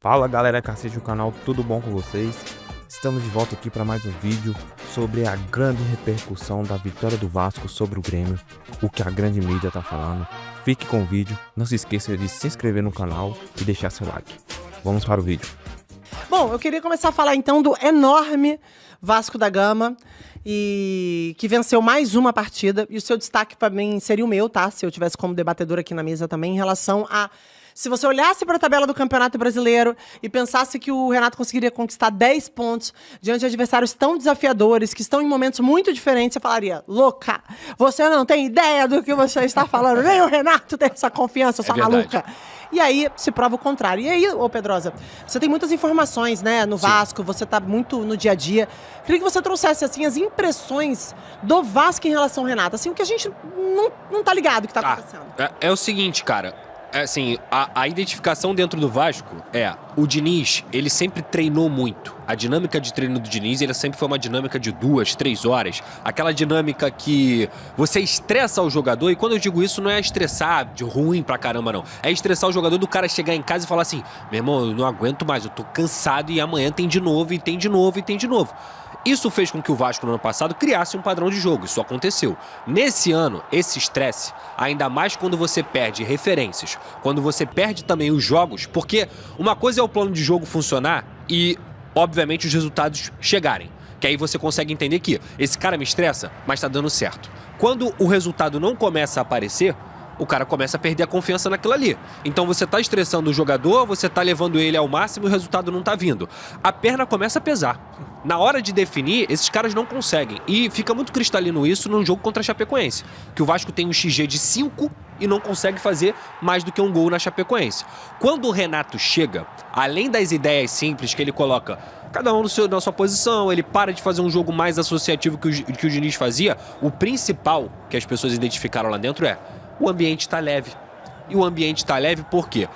Fala galera que assiste o canal, tudo bom com vocês? Estamos de volta aqui para mais um vídeo sobre a grande repercussão da vitória do Vasco sobre o Grêmio, o que a grande mídia tá falando. Fique com o vídeo, não se esqueça de se inscrever no canal e deixar seu like. Vamos para o vídeo. Bom, eu queria começar a falar então do enorme Vasco da Gama, e que venceu mais uma partida, e o seu destaque para mim seria o meu, tá? Se eu tivesse como debatedor aqui na mesa também, em relação a... Se você olhasse para a tabela do Campeonato Brasileiro e pensasse que o Renato conseguiria conquistar 10 pontos diante de adversários tão desafiadores, que estão em momentos muito diferentes, você falaria, louca, você não tem ideia do que você está falando, nem o Renato tem essa confiança, sua maluca. E aí se prova o contrário. E aí, ô Pedrosa, você tem muitas informações, né, no Vasco, você tá muito no dia a dia. Queria que você trouxesse, assim, as impressões do Vasco em relação ao Renato, assim, o que a gente não tá ligado que tá acontecendo. É o seguinte, cara. Assim, a identificação dentro do Vasco o Diniz, ele sempre treinou muito. A dinâmica de treino do Diniz, ele sempre foi uma dinâmica de 2, 3 horas. Aquela dinâmica que você estressa o jogador, e quando eu digo isso não é estressar de ruim pra caramba, não. É estressar o jogador do cara chegar em casa e falar assim, meu irmão, eu não aguento mais, eu tô cansado e amanhã tem de novo, e tem de novo, e tem de novo. Isso fez com que o Vasco, no ano passado, criasse um padrão de jogo. Isso aconteceu. Nesse ano, esse estresse, ainda mais quando você perde referências, quando você perde também os jogos, porque uma coisa é o plano de jogo funcionar e, obviamente, os resultados chegarem. Que aí você consegue entender que esse cara me estressa, mas tá dando certo. Quando o resultado não começa a aparecer, o cara começa a perder a confiança naquilo ali. Então você tá estressando o jogador, você tá levando ele ao máximo e o resultado não tá vindo. A perna começa a pesar. Na hora de definir, esses caras não conseguem. E fica muito cristalino isso num jogo contra a Chapecoense. Que o Vasco tem um XG de 5 e não consegue fazer mais do que um gol na Chapecoense. Quando o Renato chega, além das ideias simples que ele coloca, cada um na sua posição, ele para de fazer um jogo mais associativo que o Diniz fazia, o principal que as pessoas identificaram lá dentro o ambiente tá leve. E o ambiente tá leve porque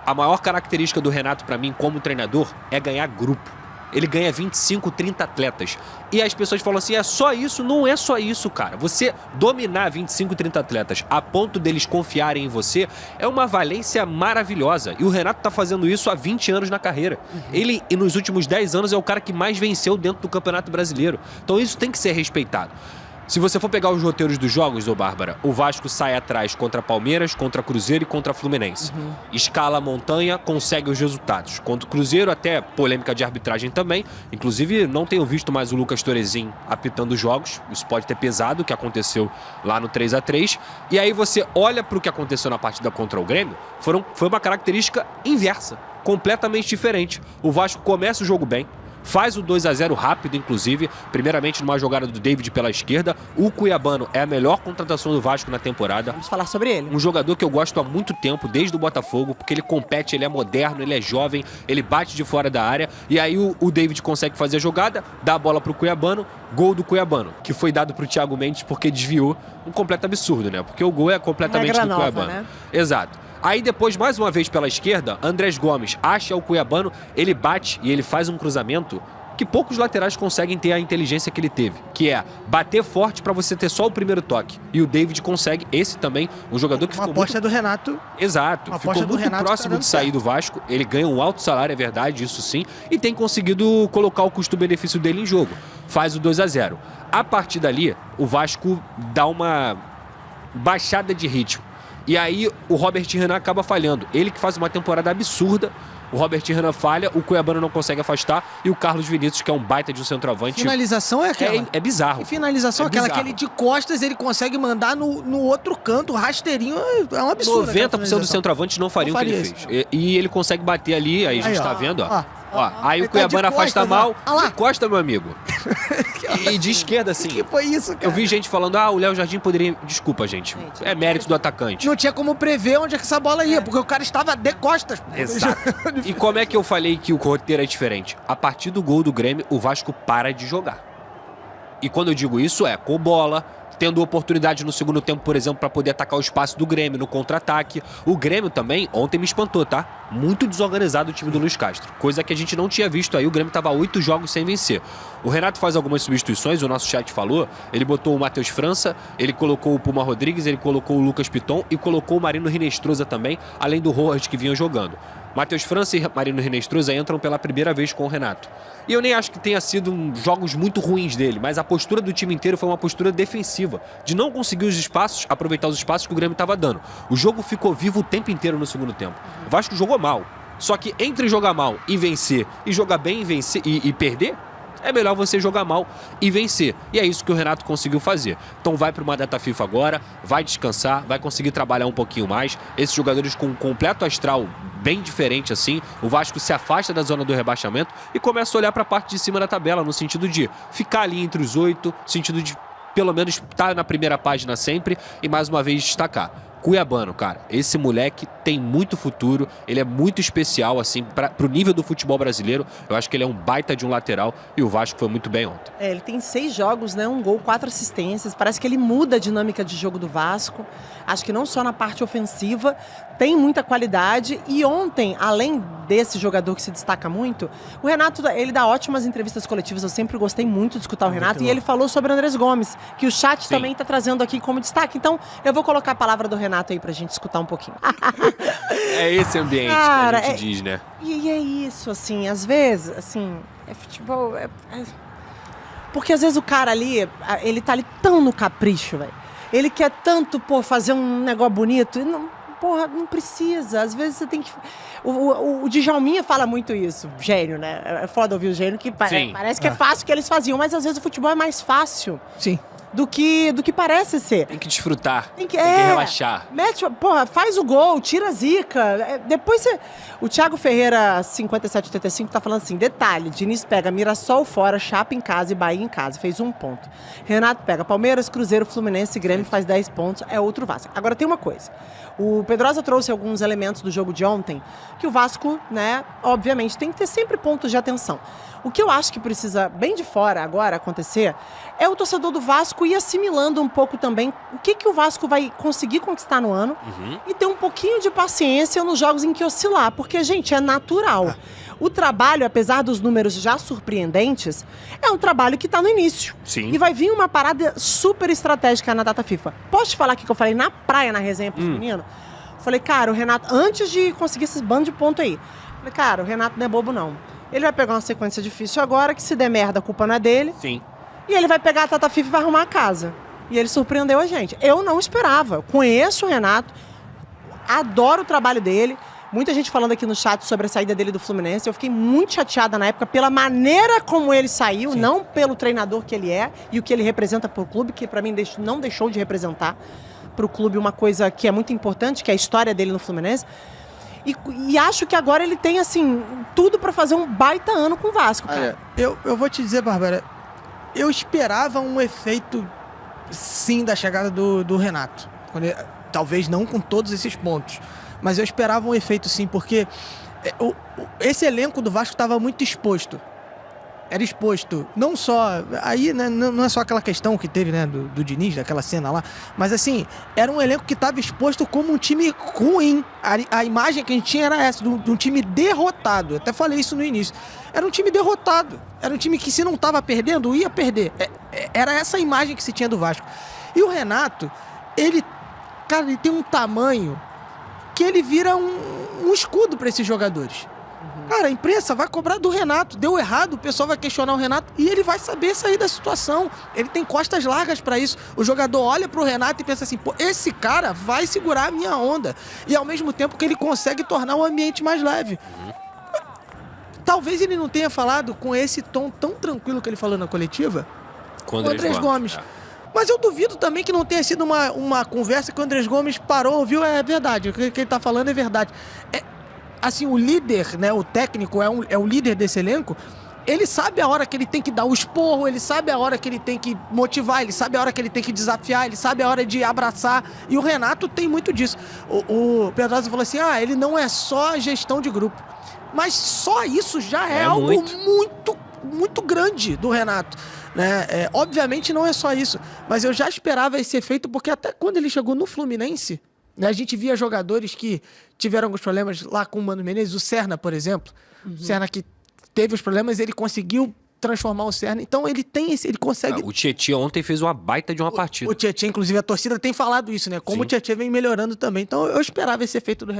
a maior característica do Renato para mim como treinador é ganhar grupo. Ele ganha 25, 30 atletas. E as pessoas falam assim, é só isso? Não é só isso, cara. Você dominar 25, 30 atletas a ponto deles confiarem em você é uma valência maravilhosa. E o Renato tá fazendo isso há 20 anos na carreira. Ele, e nos últimos 10 anos, é o cara que mais venceu dentro do Campeonato Brasileiro. Então isso tem que ser respeitado. Se você for pegar os roteiros dos jogos, Bárbara, o Vasco sai atrás contra Palmeiras, contra Cruzeiro e contra Fluminense. Escala a montanha, consegue os resultados. Contra o Cruzeiro, até polêmica de arbitragem também. Inclusive, não tenho visto mais o Lucas Torezin apitando os jogos. Isso pode ter pesado, o que aconteceu lá no 3-3. E aí você olha para o que aconteceu na partida contra o Grêmio, foi uma característica inversa, completamente diferente. O Vasco começa o jogo bem, faz o 2-0 rápido, inclusive, primeiramente numa jogada do David pela esquerda. O Cuiabano é a melhor contratação do Vasco na temporada. Vamos falar sobre ele. Um jogador que eu gosto há muito tempo, desde o Botafogo, porque ele compete, ele é moderno, ele é jovem, ele bate de fora da área. E aí o David consegue fazer a jogada, dá a bola pro Cuiabano, gol do Cuiabano, que foi dado pro Thiago Mendes porque desviou. Um completo absurdo, né? Porque o gol é completamente do Cuiabano. Né? Exato. Aí depois, mais uma vez pela esquerda, Andrés Gomes acha o Cuiabano, ele bate e ele faz um cruzamento que poucos laterais conseguem ter a inteligência que ele teve, que é bater forte para você ter só o primeiro toque. E o David consegue, esse também, um jogador que ficou aposta do Renato. Exato, ficou muito próximo de sair do Vasco, ele ganha um alto salário, é verdade, isso sim, e tem conseguido colocar o custo-benefício dele em jogo. Faz o 2-0. A partir dali, o Vasco dá uma baixada de ritmo. E aí o Robert Renan acaba falhando. Ele que faz uma temporada absurda. O Robert Renan falha, o Cuiabano não consegue afastar e o Carlos Vinícius, que é um baita de um centroavante. Finalização é aquela? É bizarro. E finalização é aquela bizarro. Que ele de costas ele consegue mandar no outro canto, rasteirinho, é um absurdo. 90% dos centroavantes não fariam o que ele fez. E ele consegue bater ali, aí a gente tá vendo, ó. Aí o Cuiabano afasta mal. De costa, meu amigo. E de esquerda, assim. Que foi isso, cara? Eu vi gente falando, o Léo Jardim poderia... Desculpa, gente. É mérito do atacante. Não tinha como prever onde é que essa bola ia, porque o cara estava de costas. Exato. E como é que eu falei que o roteiro é diferente? A partir do gol do Grêmio, o Vasco para de jogar. E quando eu digo isso, com bola, tendo oportunidade no segundo tempo, por exemplo, para poder atacar o espaço do Grêmio no contra-ataque. O Grêmio também, ontem me espantou, tá? Muito desorganizado o time do Luiz Castro. Coisa que a gente não tinha visto aí. O Grêmio tava 8 jogos sem vencer. O Renato faz algumas substituições, o nosso chat falou. Ele botou o Matheus França, ele colocou o Puma Rodrigues, ele colocou o Lucas Piton e colocou o Marino Rinestrosa também, além do Rojas que vinha jogando. Matheus França e Marino Hinestrosa entram pela primeira vez com o Renato. E eu nem acho que tenha sido jogos muito ruins dele, mas a postura do time inteiro foi uma postura defensiva, de não conseguir os espaços, aproveitar os espaços que o Grêmio estava dando. O jogo ficou vivo o tempo inteiro no segundo tempo. O Vasco jogou mal. Só que entre jogar mal e vencer, e jogar bem e vencer e perder, é melhor você jogar mal e vencer. E é isso que o Renato conseguiu fazer. Então vai para uma data FIFA agora, vai descansar, vai conseguir trabalhar um pouquinho mais. Esses jogadores com um completo astral bem diferente assim, o Vasco se afasta da zona do rebaixamento e começa a olhar para a parte de cima da tabela, no sentido de ficar ali entre os 8, no sentido de pelo menos estar na primeira página sempre e mais uma vez destacar. Cuiabano, cara, esse moleque tem muito futuro, ele é muito especial, assim, pro nível do futebol brasileiro. Eu acho que ele é um baita de um lateral e o Vasco foi muito bem ontem. Ele tem 6 jogos, né? 1 gol, 4 assistências. Parece que ele muda a dinâmica de jogo do Vasco. Acho que não só na parte ofensiva, tem muita qualidade. E ontem, além desse jogador que se destaca muito, o Renato, ele dá ótimas entrevistas coletivas. Eu sempre gostei muito de escutar o Renato. E ele falou sobre o Andrés Gomes, que o chat também está trazendo aqui como destaque. Então, eu vou colocar a palavra do Renato aí pra gente escutar um pouquinho. É esse ambiente, cara, que a gente diz, né? E é isso, assim, às vezes, assim, é futebol... Porque às vezes o cara ali, ele tá ali tão no capricho, velho. Ele quer tanto, fazer um negócio bonito. E não, não precisa. Às vezes você tem que... O Djalminha fala muito isso, gênio, né? É foda ouvir o gênio, que parece que é fácil que eles faziam, mas às vezes o futebol é mais fácil. Sim. Do que tem ser. Tem que desfrutar, tem que relaxar. Faz o gol, tira a zica. Depois você... O Thiago Ferreira, 5785, tá falando assim, detalhe, Diniz pega Mirassol fora, Chapa em casa e Bahia em casa, fez 1 ponto. Renato pega Palmeiras, Cruzeiro, Fluminense, Grêmio, faz 10 pontos, é outro Vasco. Agora tem uma coisa, o Pedrosa trouxe alguns elementos do jogo de ontem, que o Vasco, né, obviamente, tem que ter sempre pontos de atenção. O que eu acho que precisa, bem de fora agora, acontecer, é o torcedor do Vasco ir assimilando um pouco também o que o Vasco vai conseguir conquistar no ano e ter um pouquinho de paciência nos jogos em que oscilar, porque, gente, é natural. O trabalho, apesar dos números já surpreendentes, é um trabalho que está no início. Sim. E vai vir uma parada super estratégica na data FIFA. Posso te falar aqui que eu falei na praia, na resenha pros meninos? Falei, cara, o Renato, antes de conseguir esses bandos de ponto aí, falei, cara, o Renato não é bobo, não. Ele vai pegar uma sequência difícil agora, que se der merda, a culpa não é dele. Sim. E ele vai pegar a data FIFA e vai arrumar a casa. E ele surpreendeu a gente. Eu não esperava. Eu conheço o Renato, adoro o trabalho dele. Muita gente falando aqui no chat sobre a saída dele do Fluminense. Eu fiquei muito chateada na época pela maneira como ele saiu, não pelo treinador que ele é e o que ele representa pro clube, que pra mim não deixou de representar pro clube uma coisa que é muito importante, que é a história dele no Fluminense. E acho que agora ele tem, assim, tudo pra fazer um baita ano com o Vasco, cara. Eu vou te dizer, Bárbara, eu esperava um efeito, sim, da chegada do Renato. Talvez não com todos esses pontos, mas eu esperava um efeito, sim, porque esse elenco do Vasco estava muito exposto. Era exposto, não só... Aí, né, não é só aquela questão que teve, né, do Diniz, daquela cena lá, mas assim, era um elenco que estava exposto como um time ruim. A imagem que a gente tinha era essa, de um time derrotado. Eu até falei isso no início. Era um time derrotado. Era um time que, se não estava perdendo, ia perder. Era essa a imagem que se tinha do Vasco. E o Renato, ele tem um tamanho que ele vira um escudo para esses jogadores. Cara, a imprensa vai cobrar do Renato. Deu errado, o pessoal vai questionar o Renato e ele vai saber sair da situação. Ele tem costas largas pra isso. O jogador olha pro Renato e pensa assim, pô, esse cara vai segurar a minha onda. E ao mesmo tempo que ele consegue tornar o ambiente mais leve. Talvez ele não tenha falado com esse tom tão tranquilo que ele falou na coletiva com o Andrés Gomes. Mas eu duvido também que não tenha sido uma conversa que o Andrés Gomes parou, ouviu, é verdade. O que ele tá falando é verdade. Assim, o líder, né, o técnico é o líder desse elenco, ele sabe a hora que ele tem que dar o esporro, ele sabe a hora que ele tem que motivar, ele sabe a hora que ele tem que desafiar, ele sabe a hora de abraçar, e o Renato tem muito disso. O Pedrosa falou assim, ele não é só gestão de grupo, mas só isso já é algo muito, muito grande do Renato, né? Obviamente não é só isso, mas eu já esperava esse efeito, porque até quando ele chegou no Fluminense, a gente via jogadores que tiveram alguns problemas lá com o Mano Menezes, o Serna, por exemplo. O Serna que teve os problemas, ele conseguiu transformar o Serna. Então ele consegue... O Tietê ontem fez uma baita de uma partida. O Tietê, inclusive, a torcida tem falado isso, né? Como o Tietê vem melhorando também. Então eu esperava esse efeito do Renato.